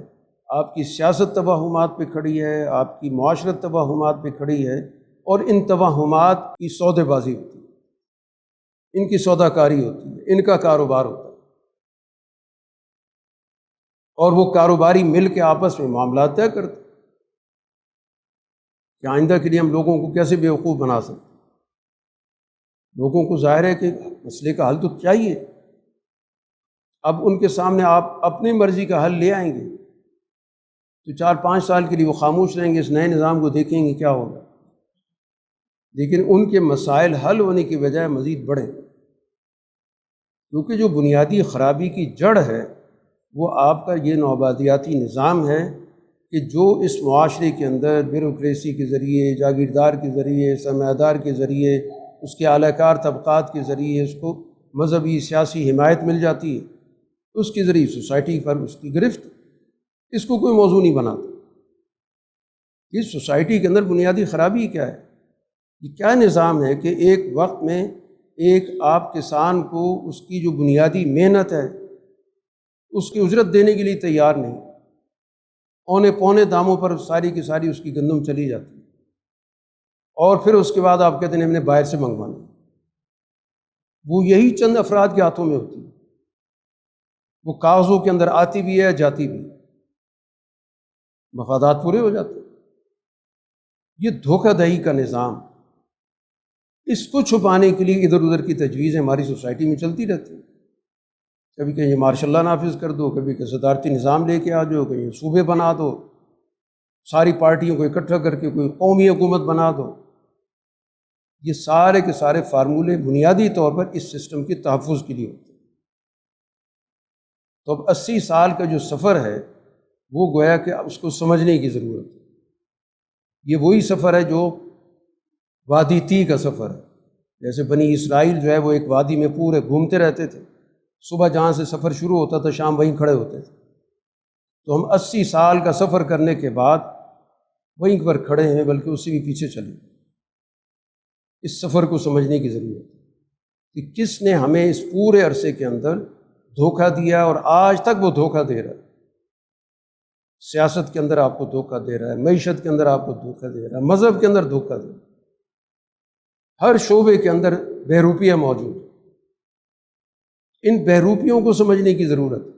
آپ کی سیاست توہمات پہ کھڑی ہے، آپ کی معاشرت توہمات پہ کھڑی ہے، اور ان توہمات کی سودے بازی ہوتی ہے، ان کی سودا کاری ہوتی ہے، ان کا کاروبار ہوتا ہے، اور وہ کاروباری مل کے آپس میں معاملات طے کرتے ہیں کہ آئندہ کے لیے ہم لوگوں کو کیسے بیوقوف بنا سکتے ہیں۔ لوگوں کو ظاہر ہے کہ مسئلے کا حل تو چاہیے، اب ان کے سامنے آپ اپنی مرضی کا حل لے آئیں گے تو 4-5 سال کے لیے وہ خاموش رہیں گے، اس نئے نظام کو دیکھیں گے کیا ہوگا، لیکن ان کے مسائل حل ہونے کی بجائے مزید بڑھیں، کیونکہ جو بنیادی خرابی کی جڑ ہے وہ آپ کا یہ نوآبادیاتی نظام ہے کہ جو اس معاشرے کے اندر بیوروکریسی کے ذریعے، جاگیردار کے ذریعے، سرمایہ دار کے ذریعے، اس کے اعلی کار طبقات کے ذریعے اس کو مذہبی سیاسی حمایت مل جاتی ہے، اس کے ذریعے سوسائٹی پر اس کی گرفت، اس کو کوئی موضوع نہیں بناتا۔ اس سوسائٹی کے اندر بنیادی خرابی کیا ہے؟ یہ کیا نظام ہے کہ ایک وقت میں ایک آپ کسان کو اس کی جو بنیادی محنت ہے اس کی اجرت دینے کے لیے تیار نہیں، اونے پونے داموں پر ساری کی ساری اس کی گندم چلی جاتی ہے، اور پھر اس کے بعد آپ کہتے ہیں ہم نے باہر سے منگوانا، وہ یہی چند افراد کے ہاتھوں میں ہوتی ہے، وہ کاغذوں کے اندر آتی بھی ہے جاتی بھی ہے، مفادات پورے ہو جاتے ہیں۔ یہ دھوکہ دہی کا نظام، اس کو چھپانے کے لیے ادھر ادھر کی تجویزیں ہماری سوسائٹی میں چلتی رہتی ہیں، کبھی کہیں مارشل لا نافذ کر دو، کبھی کہ صدارتی نظام لے کے آ جاؤ، کہیں صوبے بنا دو، ساری پارٹیوں کو اکٹھا کر کے کوئی قومی حکومت بنا دو۔ یہ سارے کے سارے فارمولے بنیادی طور پر اس سسٹم کے تحفظ کے لیے ہوتے ہیں۔ تو اب 80 سال کا جو سفر ہے وہ گویا کہ اس کو سمجھنے کی ضرورت ہے۔ یہ وہی سفر ہے جو وادی تی کا سفر ہے، جیسے بنی اسرائیل جو ہے وہ ایک وادی میں پورے گھومتے رہتے تھے، صبح جہاں سے سفر شروع ہوتا تھا شام وہیں کھڑے ہوتے تھے، تو ہم 80 سال کا سفر کرنے کے بعد وہیں پر کھڑے ہیں، بلکہ اس سے بھی پیچھے چلے۔ اس سفر کو سمجھنے کی ضرورت ہے کہ کس نے ہمیں اس پورے عرصے کے اندر دھوکہ دیا اور آج تک وہ دھوکہ دے رہا ہے۔ سیاست کے اندر آپ کو دھوکہ دے رہا ہے، معیشت کے اندر آپ کو دھوکہ دے رہا ہے، مذہب کے اندر دھوکہ دے رہا ہے، ہر شعبے کے اندر بہروپیہ موجود ہے۔ ان بہروپیوں کو سمجھنے کی ضرورت ہے۔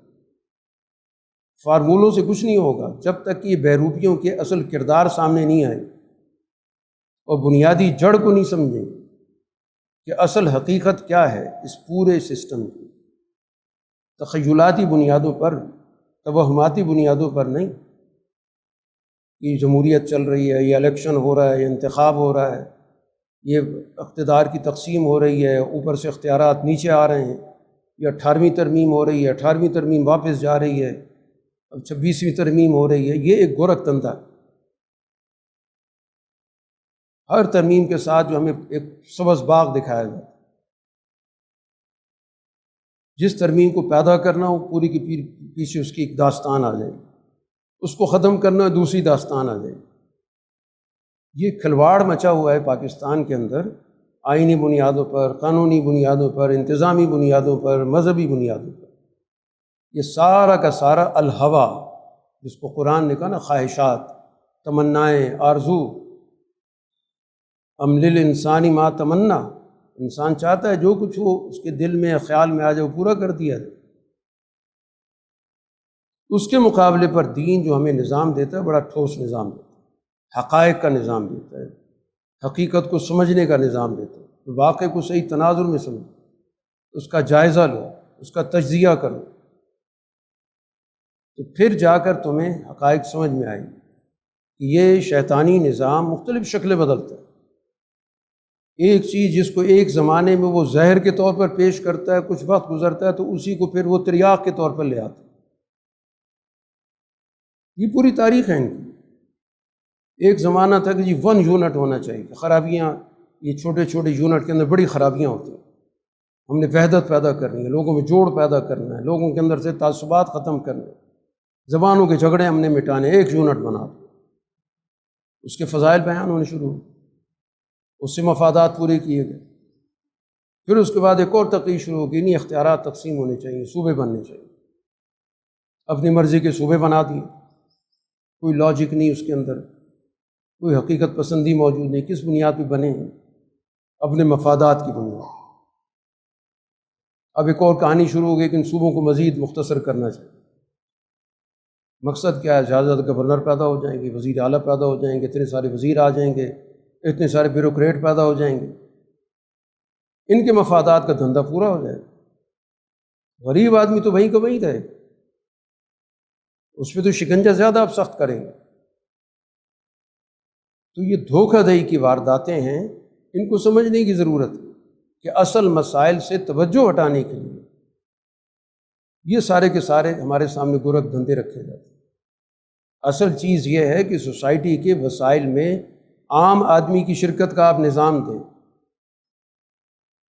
فارمولوں سے کچھ نہیں ہوگا جب تک کہ یہ بہروپیوں کے اصل کردار سامنے نہیں آئے اور بنیادی جڑ کو نہیں سمجھیں گے کہ اصل حقیقت کیا ہے اس پورے سسٹم کی، تخیلاتی بنیادوں پر، توہماتی بنیادوں پر نہیں۔ یہ جمہوریت چل رہی ہے، یہ الیکشن ہو رہا ہے، یہ انتخاب ہو رہا ہے، یہ اقتدار کی تقسیم ہو رہی ہے، اوپر سے اختیارات نیچے آ رہے ہیں، یہ 18ویں ترمیم ہو رہی ہے، 18ویں ترمیم واپس جا رہی ہے، اب 26ویں ترمیم ہو رہی ہے۔ یہ ایک گورکھ دھندا ہے۔ ہر ترمیم کے ساتھ جو ہمیں ایک سبز باغ دکھایا جاتا ہے، جس ترمیم کو پیدا کرنا ہو پوری کی پیچھے اس کی ایک داستان آ جائے گی، اس کو ختم کرنا ہے دوسری داستان آ جائے گی۔ یہ کھلواڑ مچا ہوا ہے پاکستان کے اندر، آئینی بنیادوں پر، قانونی بنیادوں پر، انتظامی بنیادوں پر، مذہبی بنیادوں پر۔ یہ سارا کا سارا الہوا، جس کو قرآن نے کہا نا خواہشات، تمنائیں، آرزو، ام للانسان ما تمنا، انسان چاہتا ہے جو کچھ وہ اس کے دل میں خیال میں آ جائے وہ پورا کر دیا جائے۔ اس کے مقابلے پر دین جو ہمیں نظام دیتا ہے بڑا ٹھوس نظام دیتا ہے، حقائق کا نظام دیتا ہے، حقیقت کو سمجھنے کا نظام دیتا ہے، واقعے کو صحیح تناظر میں سمجھو، اس کا جائزہ لو، اس کا تجزیہ کرو، تو پھر جا کر تمہیں حقائق سمجھ میں آئیں گی۔ یہ شیطانی نظام مختلف شکلیں بدلتا ہے۔ ایک چیز جس کو ایک زمانے میں وہ زہر کے طور پر پیش کرتا ہے، کچھ وقت گزرتا ہے تو اسی کو پھر وہ تریاق کے طور پر لے آتا ہے۔ یہ پوری تاریخ ہے ان کی۔ ایک زمانہ تھا کہ جی 1 یونٹ ہونا چاہیے، خرابیاں یہ چھوٹے چھوٹے یونٹ کے اندر بڑی خرابیاں ہوتی ہیں، ہم نے وحدت پیدا کرنی ہے، لوگوں میں جوڑ پیدا کرنا ہے، لوگوں کے اندر سے تعصبات ختم کرنے، زبانوں کے جھگڑے ہم نے مٹانے، 1 یونٹ بنا دو۔ اس کے فضائل بیان ہونے شروع ہوئے، اس سے مفادات پورے کیے گئے۔ پھر اس کے بعد ایک اور تقریر شروع ہوگی، نہیں اختیارات تقسیم ہونے چاہیے، صوبے بننے چاہیے، اپنی مرضی کے صوبے بنا دیے، کوئی لاجک نہیں اس کے اندر، کوئی حقیقت پسندی موجود نہیں، کس بنیاد پہ بنے ہیں؟ اپنے مفادات کی بنیاد۔ اب ایک اور کہانی شروع ہو گئی کہ ان صوبوں کو مزید مختصر کرنا چاہیے۔ مقصد کیا ہے؟ زیادہ گورنر پیدا ہو جائیں گے، وزیر اعلیٰ پیدا ہو جائیں گے، اتنے سارے وزیر آ جائیں گے، اتنے سارے بیوروکریٹ پیدا ہو جائیں گے، ان کے مفادات کا دھندا پورا ہو جائے گا۔ غریب آدمی تو وہیں کا وہیں رہے گا، اس پہ تو شکنجہ زیادہ آپ سخت کریں گے۔ تو یہ دھوکہ دہی کی وارداتیں ہیں، ان کو سمجھنے کی ضرورت ہے کہ اصل مسائل سے توجہ ہٹانے کے لیے یہ سارے کے سارے ہمارے سامنے گورکھ دھندے رکھے جاتے ہیں۔ اصل چیز یہ ہے کہ سوسائٹی کے وسائل میں عام آدمی کی شرکت کا آپ نظام دیں۔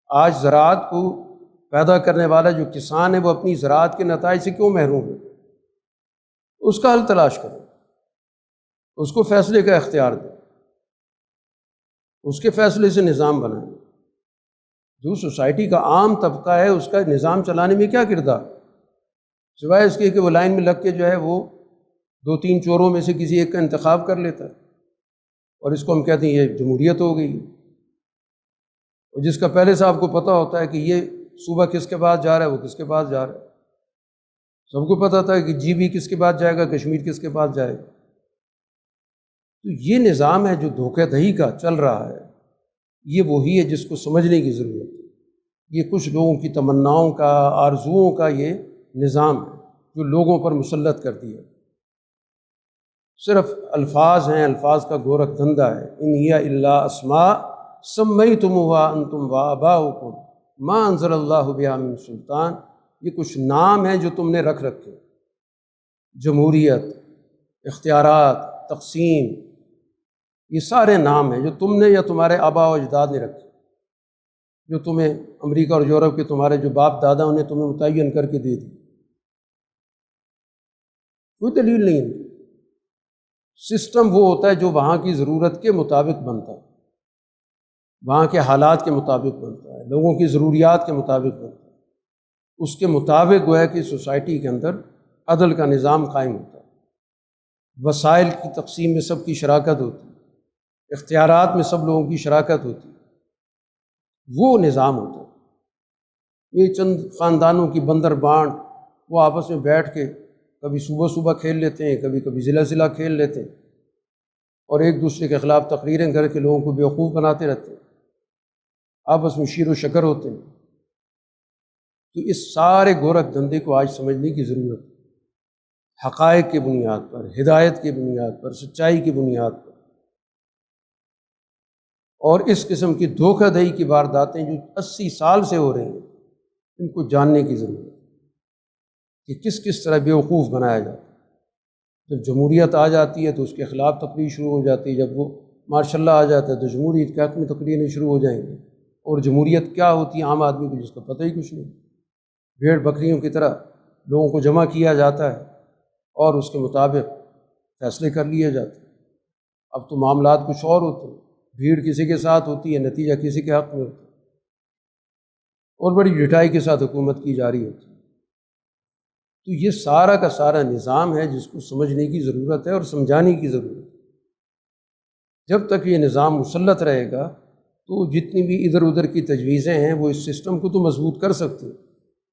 آج زراعت کو پیدا کرنے والا جو کسان ہے وہ اپنی زراعت کے نتائج سے کیوں محروم ہے؟ اس کا حل تلاش کریں، اس کو فیصلے کا اختیار دیں، اس کے فیصلے سے نظام بنائیں۔ جو سوسائٹی کا عام طبقہ ہے اس کا نظام چلانے میں کیا کردار، سوائے اس کے کہ وہ لائن میں لگ کے جو ہے وہ 2-3 چوروں میں سے کسی ایک کا انتخاب کر لیتا ہے، اور اس کو ہم کہتے ہیں یہ جمہوریت ہو گئی۔ اور جس کا پہلے سے آپ کو پتہ ہوتا ہے کہ یہ صوبہ کس کے پاس جا رہا ہے، وہ کس کے پاس جا رہا ہے، سب کو پتہ تھا کہ جی بی کس کے پاس جائے گا، کشمیر کس کے پاس جائے گا۔ تو یہ نظام ہے جو دھوکہ دہی کا چل رہا ہے، یہ وہی ہے جس کو سمجھنے کی ضرورت ہے۔ یہ کچھ لوگوں کی تمناؤں کا، آرزوؤں کا یہ نظام ہے جو لوگوں پر مسلط کر دیا۔ صرف الفاظ ہیں، الفاظ کا گورکھ دھندا ہے۔ ان ہی الا اسماء سمیتموها انتم وآباؤکم ما انزل اللہ بہا من سلطان، یہ کچھ نام ہیں جو تم نے رکھ رکھے، جمہوریت، اختیارات، تقسیم، یہ سارے نام ہیں جو تم نے یا تمہارے آباء و اجداد نے رکھے، جو تمہیں امریکہ اور یورپ کے تمہارے جو باپ دادا انہیں تمہیں متعین کر کے دے دی۔ کوئی دلیل نہیں ہے۔ سسٹم وہ ہوتا ہے جو وہاں کی ضرورت کے مطابق بنتا ہے، وہاں کے حالات کے مطابق بنتا ہے، لوگوں کی ضروریات کے مطابق بنتا ہے، اس کے مطابق گویا کہ سوسائٹی کے اندر عدل کا نظام قائم ہوتا ہے، وسائل کی تقسیم میں سب کی شراکت ہوتی ہے، اختیارات میں سب لوگوں کی شراکت ہوتی ہے، وہ نظام ہوتا ہے۔ یہ چند خاندانوں کی بندر بانٹ وہ آپس میں بیٹھ کے کبھی صبح صبح کھیل لیتے ہیں، کبھی کبھی ضلع ضلع کھیل لیتے ہیں، اور ایک دوسرے کے خلاف تقریریں کر کے لوگوں کو بیوقوف بناتے رہتے ہیں، آپس میں شیر و شکر ہوتے ہیں۔ تو اس سارے گورکھ دھندے کو آج سمجھنے کی ضرورت ہے، حقائق کی بنیاد پر، ہدایت کی بنیاد پر، سچائی کی بنیاد پر۔ اور اس قسم کی دھوکہ دہی کی وارداتیں جو 80 سال سے ہو رہی ہیں، ان کو جاننے کی ضرورت ہے کہ کس کس طرح بیوقوف بنایا جاتا ہے۔ جب جمہوریت آ جاتی ہے تو اس کے خلاف تقریر شروع ہو جاتی ہے، جب وہ ماشاء اللہ آ جاتا ہے تو جمہوریت کے حق میں تقریریں شروع ہو جائیں گی۔ اور جمہوریت کیا ہوتی ہے عام آدمی کو جس کا پتہ ہی کچھ نہیں، بھیڑ بکریوں کی طرح لوگوں کو جمع کیا جاتا ہے اور اس کے مطابق فیصلے کر لیے جاتے ہیں۔ اب تو معاملات کچھ اور ہوتے ہیں، بھیڑ کسی کے ساتھ ہوتی ہے، نتیجہ کسی کے حق میں ہوتا ہے، اور بڑی ڈٹائی کے ساتھ حکومت کی جا رہی ہوتی ہے۔ تو یہ سارا کا سارا نظام ہے جس کو سمجھنے کی ضرورت ہے اور سمجھانے کی ضرورت ہے۔ جب تک یہ نظام مسلط رہے گا تو جتنی بھی ادھر ادھر کی تجویزیں ہیں وہ اس سسٹم کو تو مضبوط کر سکتے ہیں،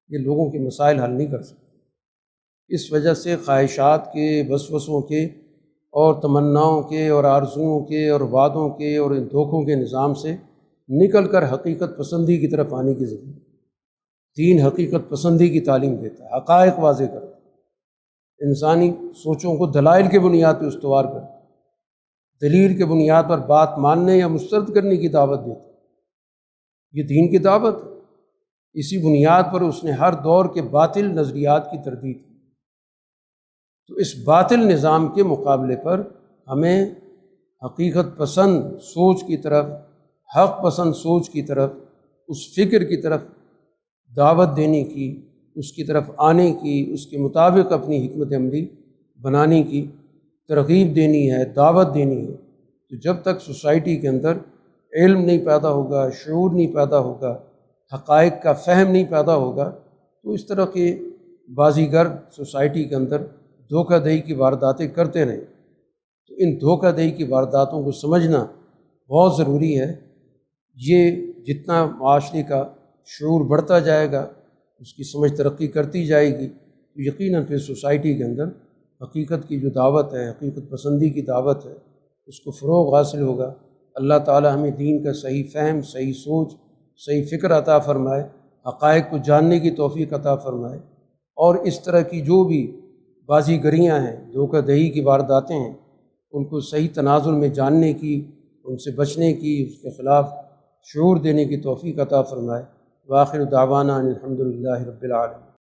یہ لوگوں کے مسائل حل نہیں کر سکتے۔ اس وجہ سے خواہشات کے، وسوسوں کے اور تمناؤں کے اور آرزوؤں کے اور وعدوں کے اور ان دھوکوں کے نظام سے نکل کر حقیقت پسندی کی طرف آنے کی ضرورت ہے۔ دین حقیقت پسندی کی تعلیم دیتا ہے، حقائق واضح کرتا ہے، انسانی سوچوں کو دلائل کے بنیاد پہ استوار کرتا ہے، دلیل کے بنیاد پر بات ماننے یا مسترد کرنے کی دعوت دیتا ہے۔ یہ دین کی دعوت ہے۔ اسی بنیاد پر اس نے ہر دور کے باطل نظریات کی تردید کی۔ تو اس باطل نظام کے مقابلے پر ہمیں حقیقت پسند سوچ کی طرف، حق پسند سوچ کی طرف، اس فکر کی طرف دعوت دینے کی، اس کی طرف آنے کی، اس کے مطابق اپنی حکمت عملی بنانے کی ترغیب دینی ہے، دعوت دینی ہے۔ تو جب تک سوسائٹی کے اندر علم نہیں پیدا ہوگا، شعور نہیں پیدا ہوگا، حقائق کا فہم نہیں پیدا ہوگا، تو اس طرح کے بازیگر سوسائٹی کے اندر دھوکہ دہی کی وارداتیں کرتے رہیں۔ تو ان دھوکہ دہی کی وارداتوں کو سمجھنا بہت ضروری ہے۔ یہ جتنا معاشرے کا شعور بڑھتا جائے گا، اس کی سمجھ ترقی کرتی جائے گی، تو یقیناً پھر سوسائٹی کے اندر حقیقت کی جو دعوت ہے، حقیقت پسندی کی دعوت ہے، اس کو فروغ حاصل ہوگا۔ اللہ تعالی ہمیں دین کا صحیح فہم، صحیح سوچ، صحیح فکر عطا فرمائے، حقائق کو جاننے کی توفیق عطا فرمائے، اور اس طرح کی جو بھی بازی گریاں ہیں، دھوکہ دہی کی وارداتیں ہیں، ان کو صحیح تناظر میں جاننے کی، ان سے بچنے کی، اس کے خلاف شعور دینے کی توفیق عطا فرمائے۔ وآخر دعوانا ان الحمد للہ رب العالمین۔